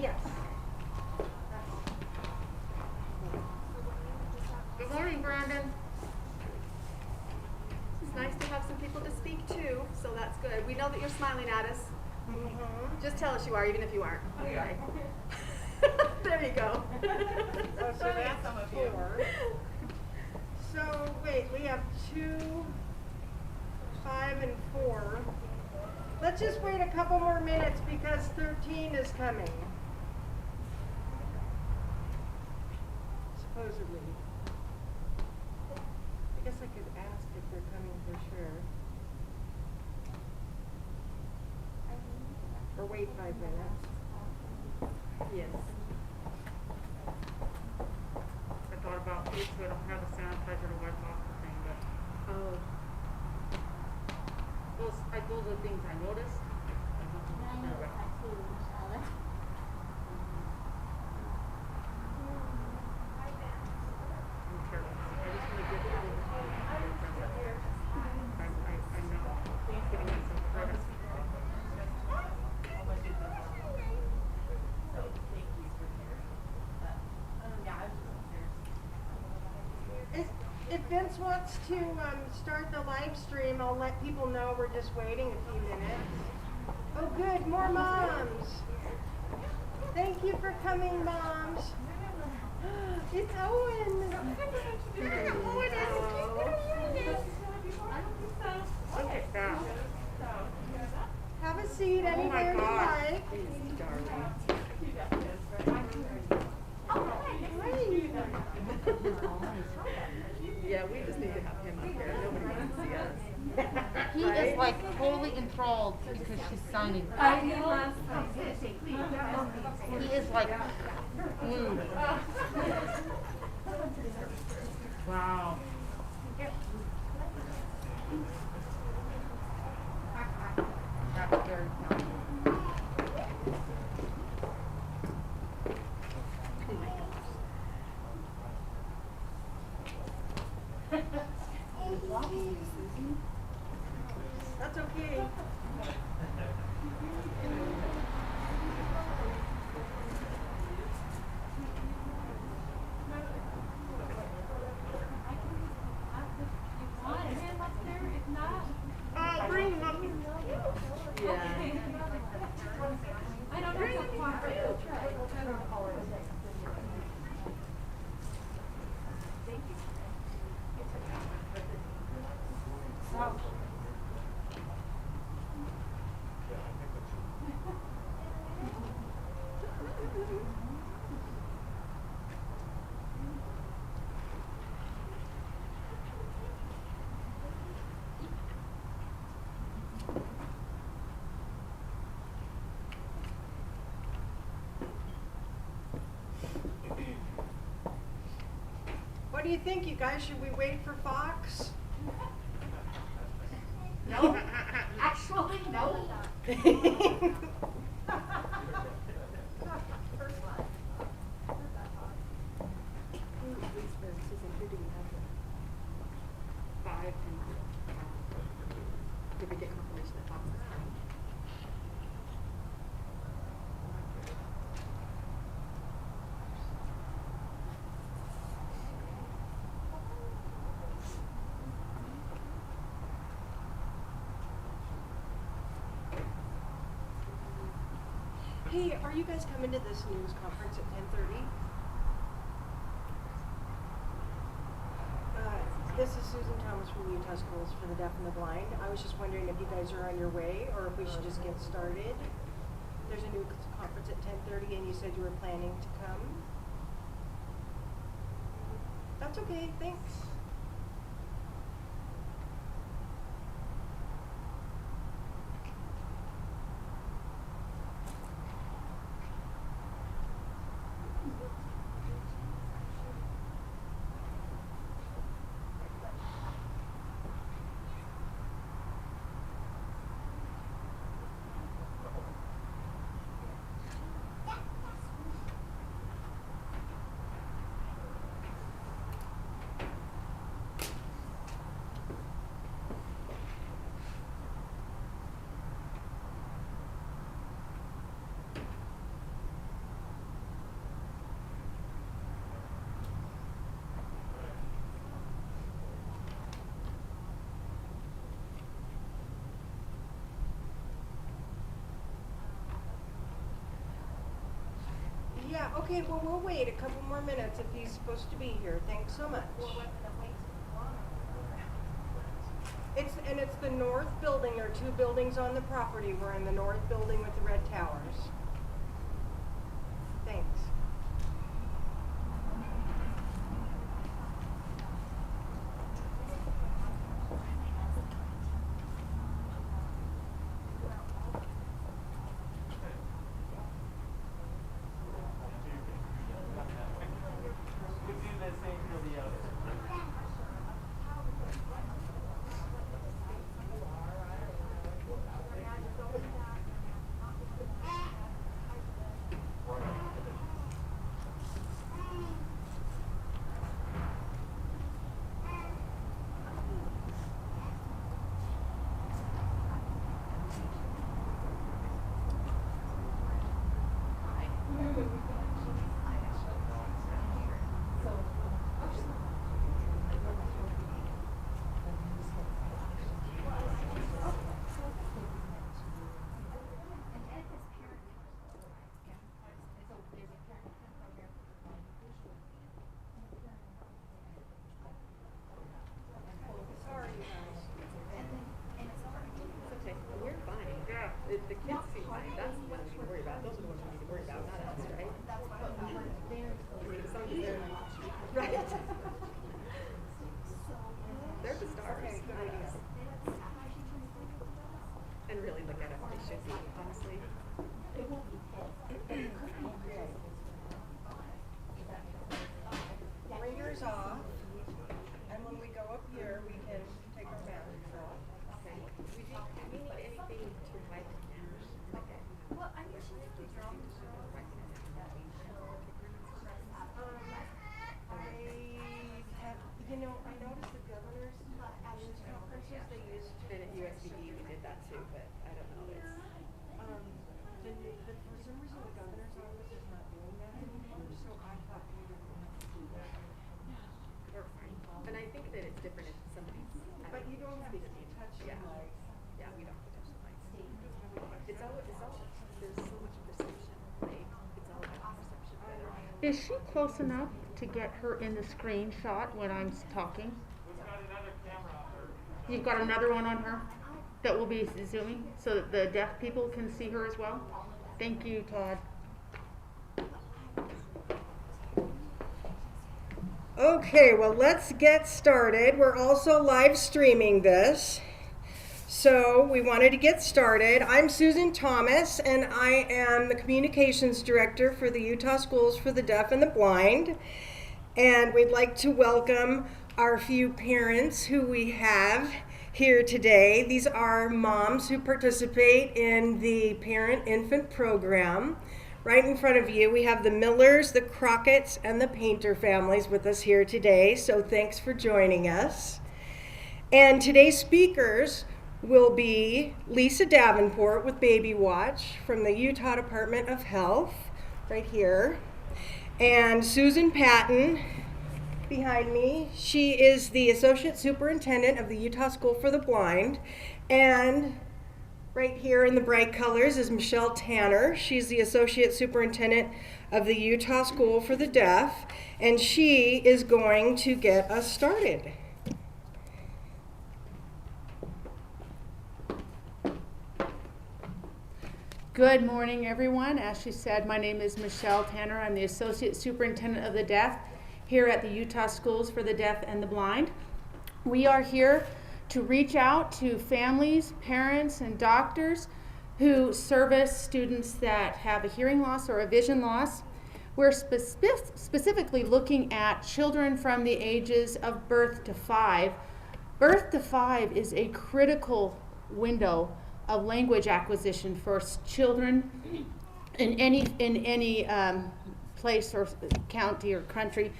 Yes. Good morning, Brandon. It's nice to have some people to speak to, so that's good. We know that you're smiling at us. Just tell us you are, even if you aren't. Okay. There you go. Oh, so that's 4. So, wait, we have 2, 5, and 4. Let's just wait a couple more minutes because 13 is coming. Supposedly. I guess I could ask if they're coming for sure. Or wait 5 minutes. Yes. I thought about it, so I don't have a sanitizer to wipe off the thing, but Oh. those are things I noticed. I'm careful. I just want to get rid of this whole I know. Putting in some credit. If Vince wants to start the live stream, I'll let people know we're just waiting a few minutes. Oh good, more moms. Thank you for coming, moms. It's Owen. Owen is Look at that. Have a seat anywhere you like. Yeah, we just need to have him up here. Nobody can see us. He is like wholly enthralled because she's signing. He is like glued. Wow. That's very funny. That's okay. Bring him up. Yeah. What do you think, you guys? Should we wait for Fox? No. Actually, no. Five and Did we get confirmation that Fox is coming? Hey, are you guys coming to this news conference at 10:30? This is Susan Thomas from Utah Schools for the Deaf and the Blind. I was just wondering if you guys are on your way or if we should just get started. There's a new conference at 10:30 and you said you were planning to come. That's okay, thanks. Yeah, okay, well, we'll wait a couple more minutes if he's supposed to be here. Thanks so much. It's the north building. There are two buildings on the property. We're in the north building with the red towers. Thanks. Okay, we're fine. Yeah. The kids seem fine. That's what we need to worry about. Those are the ones we need to worry about, not us, right? I mean, some of them, right? They're the stars, not us. And really look at us, they should be, honestly. Ringer's off. And when we go up here, we can take our masks off. Okay. Do we need anything to write down? Okay. Well, I usually do drum. I noticed the governor's news conferences, they used And at USDB we did that too, but I don't know. It's, for some reason the governor's office is not doing that anymore, so I thought we were going to have to do that. we're fine. And I think that it's different if somebody's. But you don't have to touch the Yeah. mic. Yeah, we don't have to touch the mic. There's so much perception, right? It's all about perception. Is she close enough to get her in the screenshot when I'm talking? You've got another one on her that will be zooming so that the deaf people can see her as well? Thank you, Todd. Okay, well, let's get started. We're also live streaming this. So we wanted to get started. I'm Susan Thomas, and I am the Communications Director for the Utah Schools for the Deaf and the Blind. And we'd like to welcome our few parents who we have here today. These are moms who participate in the parent-infant program. Right in front of you, we have the Millers, the Crockett's, and the Painter families with us here today, so thanks for joining us. And today's speakers will be Lisa Davenport with Baby Watch from the Utah Department of Health, right here, and Susan Patton behind me. She is the Associate Superintendent of the Utah School for the Blind, and right here in the bright colors is Michelle Tanner. She's the Associate Superintendent of the Utah School for the Deaf, and she is going to get us started. Good morning, everyone. As she said, my name is Michelle Tanner. I'm the Associate Superintendent of the Deaf here at the Utah Schools for the Deaf and the Blind. We are here to reach out to families, parents, and doctors who service students that have a hearing loss or a vision loss. We're specifically looking at children from the ages of birth to 5. Birth to 5 is a critical window of language acquisition for children in any place or county or country.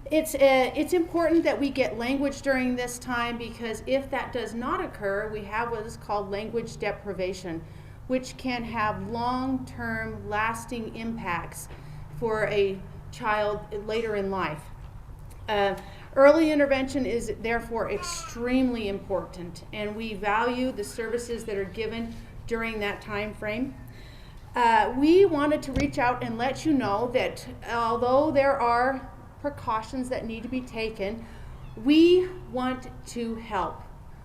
It's important that we get language during this time, because if that does not occur, we have what is called language deprivation, which can have long-term lasting impacts for a child later in life. Early intervention is therefore extremely important, and we value the services that are given during that time frame. We wanted to reach out and let you know that although there are precautions that need to be taken, we want to help.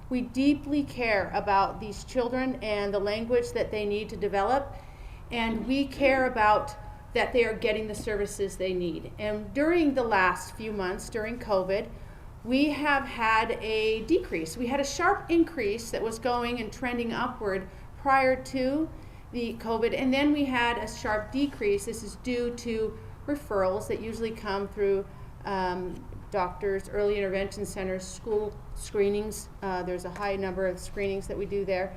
We deeply care about these children and the language that they need to develop, and we care about that they are getting the services they need. And during the last few months, during COVID, we have had a decrease. We had a sharp increase that was going and trending upward prior to the COVID, and then we had a sharp decrease. This is due to referrals that usually come through doctors, early intervention centers, school screenings. There's a high number of screenings that we do there.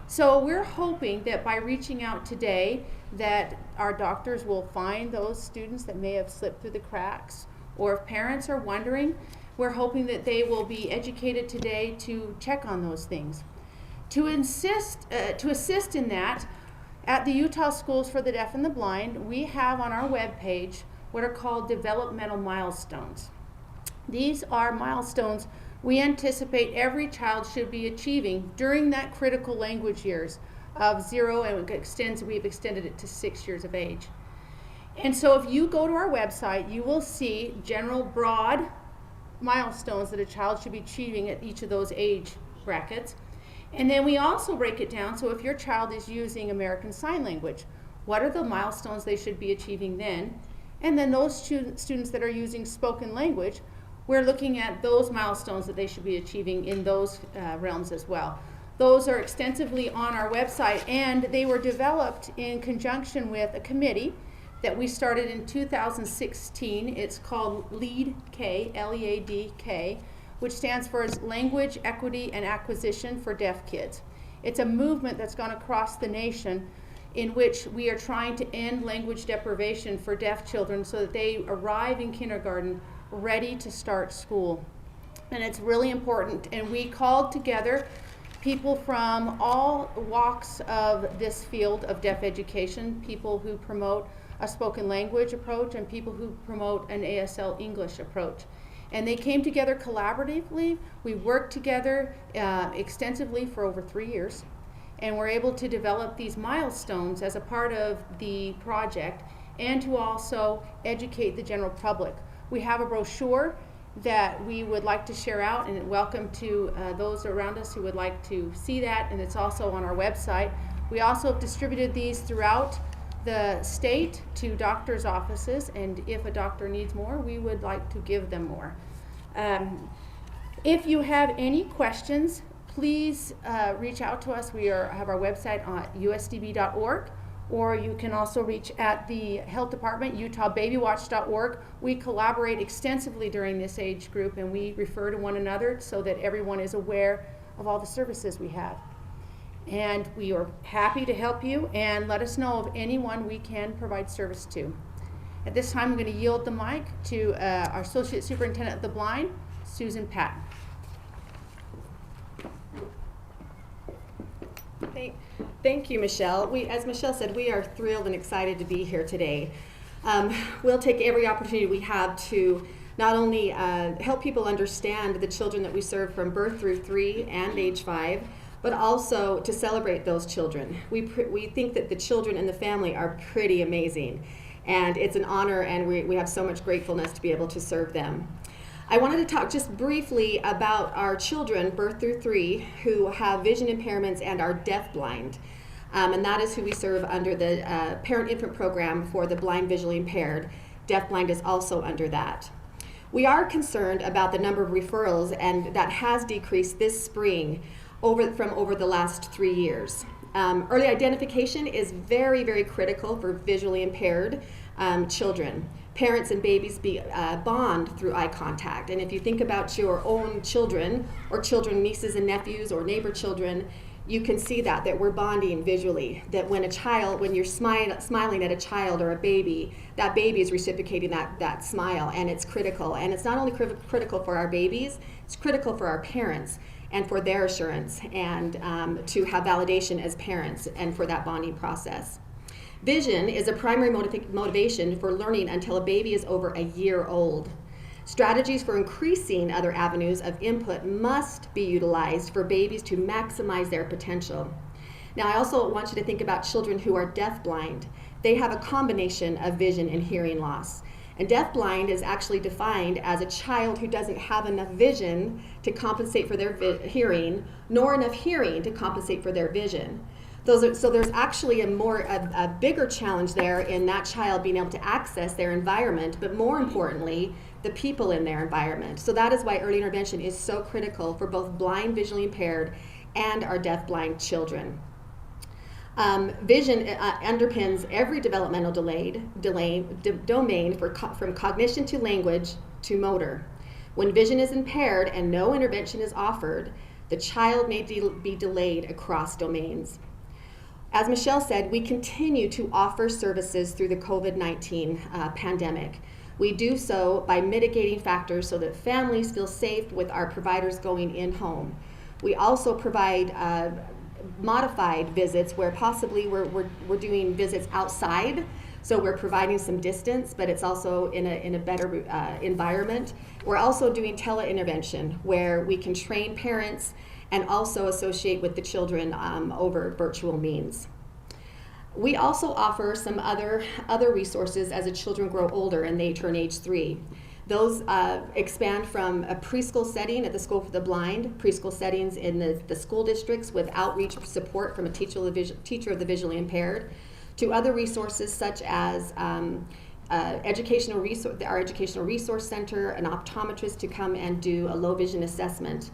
So we're hoping that by reaching out today that our doctors will find those students that may have slipped through the cracks, or if parents are wondering, we're hoping that they will be educated today to check on those things. To assist in that, at the Utah Schools for the Deaf and the Blind, we have on our webpage what are called developmental milestones. These are milestones we anticipate every child should be achieving during that critical language years of 0, and we've extended it to 6 years of age. And so if you go to our website, you will see general broad milestones that a child should be achieving at each of those age brackets. And then we also break it down, so if your child is using American Sign Language, what are the milestones they should be achieving then? And then those students that are using spoken language, we're looking at those milestones that they should be achieving in those realms as well. Those are extensively on our website, and they were developed in conjunction with a committee that we started in 2016. It's called LEAD-K, L-E-A-D-K, which stands for Language, Equity, and Acquisition for Deaf Kids. It's a movement that's gone across the nation in which we are trying to end language deprivation for deaf children so that they arrive in kindergarten ready to start school. And it's really important, and we called together people from all walks of this field of deaf education, people who promote a spoken language approach and people who promote an ASL English approach. And they came together collaboratively. We worked together extensively for over 3 years, and we're able to develop these milestones as a part of the project and to also educate the general public. We have a brochure that we would like to share out, and welcome to those around us who would like to see that, and it's also on our website. We also have distributed these throughout the state to doctors' offices, and if a doctor needs more, we would like to give them more. If you have any questions, please reach out to us. We have our website on USDB.org, or you can also reach at the health department, UtahBabyWatch.org. We collaborate extensively during this age group, and we refer to one another so that everyone is aware of all the services we have. And we are happy to help you, and let us know of anyone we can provide service to. At this time, I'm going to yield the mic to our Associate Superintendent of the Blind, Susan Patton. Thank you, Michelle. As Michelle said, we are thrilled and excited to be here today. We'll take every opportunity we have to not only help people understand the children that we serve from birth through 3 and age 5, but also to celebrate those children. We think that the children and the family are pretty amazing, and it's an honor, and we have so much gratefulness to be able to serve them. I wanted to talk just briefly about our children, birth through 3, who have vision impairments and are deafblind. And that is who we serve under the Parent-Infant Program for the blind visually impaired. Deafblind is also under that. We are concerned about the number of referrals, and that has decreased this spring from over the last 3 years. Early identification is very, very critical for visually impaired children. Parents and babies bond through eye contact. And if you think about your own children, or children, nieces and nephews, or neighbor children, you can see that we're bonding visually. That when you're smiling at a child or a baby, that baby is reciprocating that smile, and it's critical. And it's not only critical for our babies, it's critical for our parents and for their assurance, and to have validation as parents and for that bonding process. Vision is a primary motivation for learning until a baby is over a year old. Strategies for increasing other avenues of input must be utilized for babies to maximize their potential. Now, I also want you to think about children who are deafblind. They have a combination of vision and hearing loss. And deafblind is actually defined as a child who doesn't have enough vision to compensate for their hearing, nor enough hearing to compensate for their vision. So there's actually a bigger challenge there in that child being able to access their environment, but more importantly, the people in their environment. So that is why early intervention is so critical for both blind, visually impaired, and our deafblind children. Vision underpins every developmental domain from cognition to language to motor. When vision is impaired and no intervention is offered, the child may be delayed across domains. As Michelle said, we continue to offer services through the COVID-19 pandemic. We do so by mitigating factors so that families feel safe with our providers going in-home. We also provide modified visits where possibly we're doing visits outside, so we're providing some distance, but it's also in a better environment. We're also doing tele-intervention where we can train parents and also associate with the children over virtual means. We also offer some other resources as the children grow older and they turn age 3. Those expand from a preschool setting at the School for the Blind, preschool settings in the school districts with outreach support from a teacher of the visually impaired, to other resources such as our educational resource center, an optometrist to come and do a low vision assessment.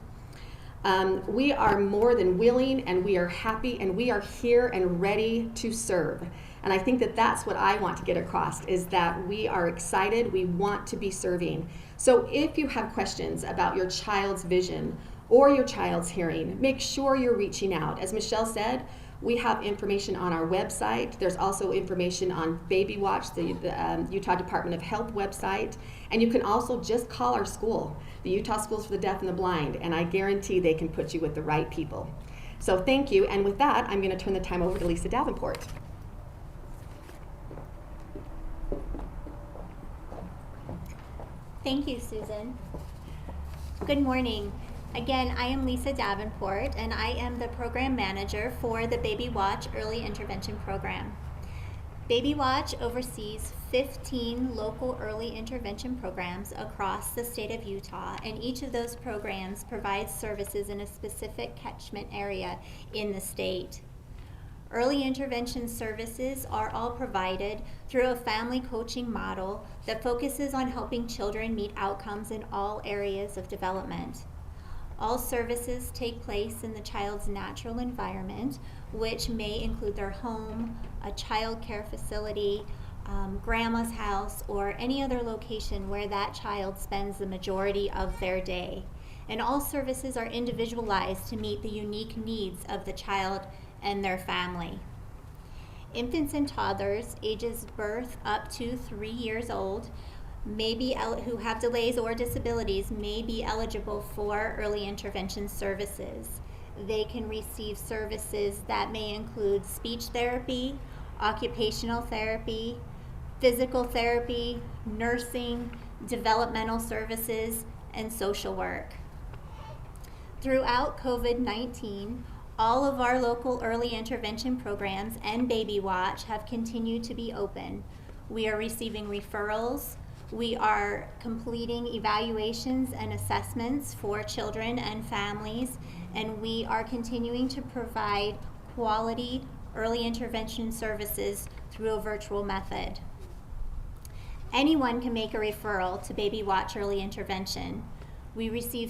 We are more than willing, and we are happy, and we are here and ready to serve. And I think that that's what I want to get across, is that we are excited, we want to be serving. So if you have questions about your child's vision or your child's hearing, make sure you're reaching out. As Michelle said, we have information on our website. There's also information on Baby Watch, the Utah Department of Health website. And you can also just call our school, the Utah Schools for the Deaf and the Blind, and I guarantee they can put you with the right people. So thank you, and with that, I'm going to turn the time over to Lisa Davenport. Thank you, Susan. Good morning. Again, I am Lisa Davenport, and I am the program manager for the Baby Watch Early Intervention Program. Baby Watch oversees 15 local early intervention programs across the state of Utah, and each of those programs provides services in a specific catchment area in the state. Early intervention services are all provided through a family coaching model that focuses on helping children meet outcomes in all areas of development. All services take place in the child's natural environment, which may include their home, a child care facility, grandma's house, or any other location where that child spends the majority of their day. And all services are individualized to meet the unique needs of the child and their family. Infants and toddlers ages birth up to 3 years old who have delays or disabilities may be eligible for early intervention services. They can receive services that may include speech therapy, occupational therapy, physical therapy, nursing, developmental services, and social work. Throughout COVID-19, all of our local early intervention programs and Baby Watch have continued to be open. We are receiving referrals. We are completing evaluations and assessments for children and families, and we are continuing to provide quality early intervention services through a virtual method. Anyone can make a referral to Baby Watch Early Intervention. We receive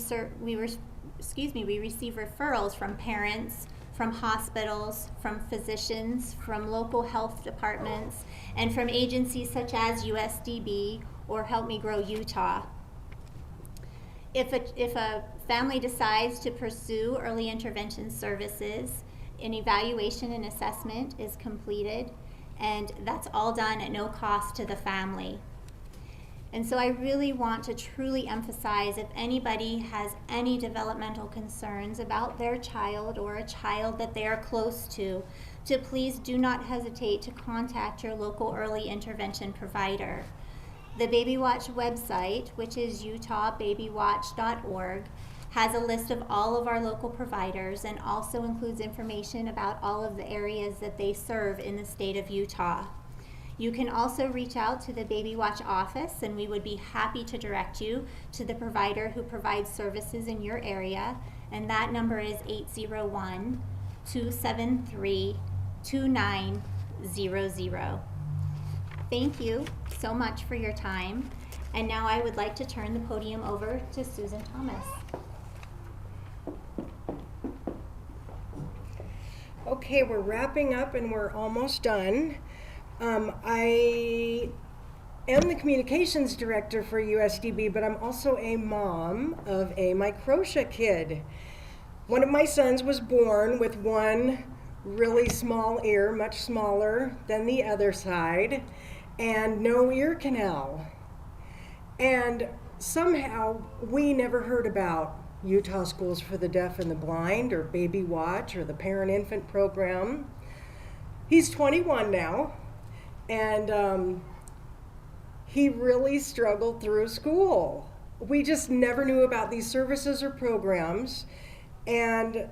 referrals from parents, from hospitals, from physicians, from local health departments, and from agencies such as USDB or Help Me Grow Utah. If a family decides to pursue early intervention services, an evaluation and assessment is completed, and that's all done at no cost to the family. And so I really want to truly emphasize, if anybody has any developmental concerns about their child or a child that they are close to please do not hesitate to contact your local early intervention provider. The Baby Watch website, which is utahbabywatch.org, has a list of all of our local providers and also includes information about all of the areas that they serve in the state of Utah. You can also reach out to the Baby Watch office, and we would be happy to direct you to the provider who provides services in your area, and that number is 801-273-2900. Thank you so much for your time, and now I would like to turn the podium over to Susan Thomas. Okay, we're wrapping up and we're almost done. I am the communications director for USDB, but I'm also a mom of a microtia kid. One of my sons was born with one really small ear, much smaller than the other side, and no ear canal. And somehow we never heard about Utah Schools for the Deaf and the Blind or Baby Watch or the Parent-Infant Program. He's 21 now, and he really struggled through school. We just never knew about these services or programs, and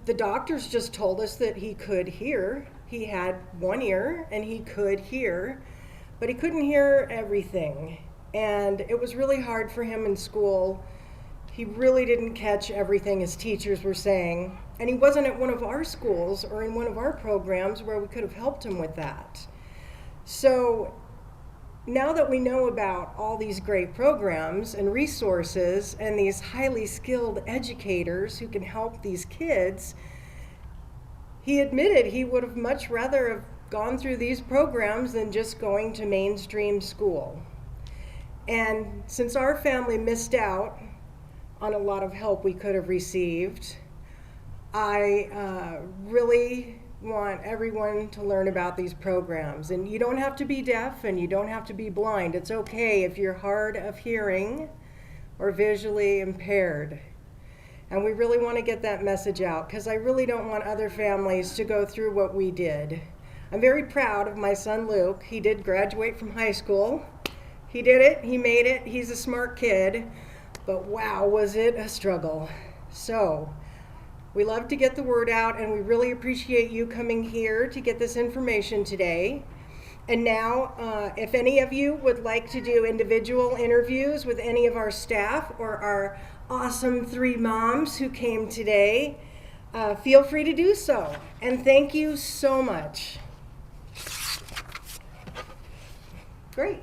the doctors just told us that he could hear. He had one ear and he could hear, but he couldn't hear everything, and it was really hard for him in school. He really didn't catch everything his teachers were saying, and he wasn't at one of our schools or in one of our programs where we could have helped him with that. So now that we know about all these great programs and resources and these highly skilled educators who can help these kids, he admitted he would have much rather have gone through these programs than just going to mainstream school. And since our family missed out on a lot of help we could have received, I really want everyone to learn about these programs. And you don't have to be deaf and you don't have to be blind. It's okay if you're hard of hearing or visually impaired. And we really want to get that message out, because I really don't want other families to go through what we did. I'm very proud of my son Luke. He did graduate from high school. He did it, he made it, he's a smart kid, but wow, was it a struggle. So we love to get the word out, and we really appreciate you coming here to get this information today. And now, if any of you would like to do individual interviews with any of our staff or our awesome 3 moms who came today, feel free to do so. And thank you so much. Great.